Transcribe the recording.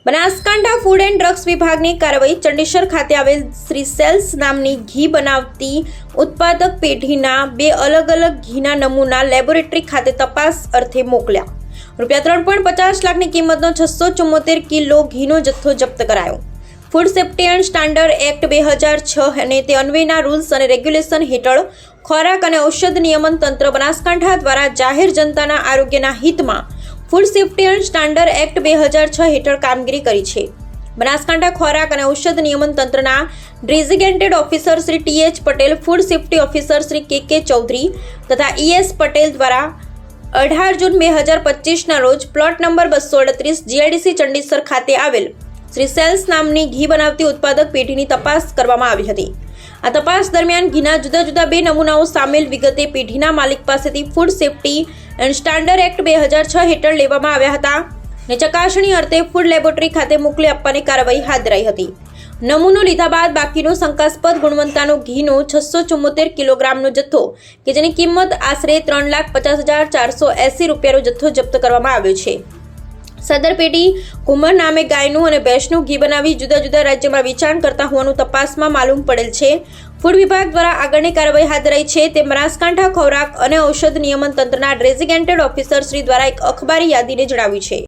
Banaskantha food and drugs વિભાગની કાર્યવાહી ચંડેસર ખાતે આવેલ શ્રી સેલ્સ નામની ઘી બનાવતી ઉત્પાદક પેઢીના 2 અલગ અલગ ઘીના નમૂના લેબોરેટરી ખાતે તપાસ અર્થે મોકલ્યા. રૂપિયા 3.50 લાખની કિંમતનો 674 કિલો ઘીનો જથ્થો જપ્ત કરાયો. Food safety and standard act 2006 અને તે અન્વયના રૂલ્સ અને રેગ્યુલેશન હેઠળ ખોરાક અને ઔષધ નિયમન તંત્ર બનાસકાંઠા દ્વારા જાહેર જનતાના આરોગ્યના હિતમાં food safety and standard act 2006 હેઠળ કામગીરી કરી છે. બનાસકાંઠા ખોરાક અને ઔષધ નિયમન તંત્રના designated officer Shri TH Patel, food safety officer Shri KK Chaudhary તથા ES પટેલ દ્વારા 18 જૂન 2025ના રોજ પ્લોટ નંબર 238 GIDC ચંડેસર ખાતે આવેલ શ્રી સેલ્સ નામની ઘી બનાવતી ઉત્પાદક પેઢીની તપાસ કરવામાં આવી હતી. આ તપાસ દરમિયાન ઘીના જુદા જુદા 2 નમૂનાઓ સામેલ વિગતે પેઢીના માલિક પાસેથી food safety and standard act 2006 હેઠળ લેવામાં આવ્યા હતા અને ચકાસણી અર્થે ફૂડ લેબોરેટરી ખાતે મોકલી આપવાની કાર્યવાહી હાથ ધરાઈ હતી. નમૂનો લીધા બાદ બાકીનો શંકાસ્પદ ગુણવત્તાનો ઘીનો 674 કિલોગ્રામનો જથ્થો કે જેની કિંમત આશરે 3,50,480 રૂપિયાનો જથ્થો જપ્ત કરવામાં આવ્યો છે. સદર પેઢી કુંમર નામે ગાયનું અને ભેંસનું ઘી બનાવી જુદા જુદા રાજ્યમાં વેચાણ કરતા હોવાનું તપાસમાં માલુમ પડેલ છે. ફૂડ વિભાગ દ્વારા આગળની કાર્યવાહી હાથ ધરાઈ છે તે બનાસકાંઠા ખોરાક અને ઔષધ નિયમન તંત્રના ડેઝિગ્નેટેડ ઓફિસર શ્રી દ્વારા એક અખબારી યાદીને જણાવ્યું છે.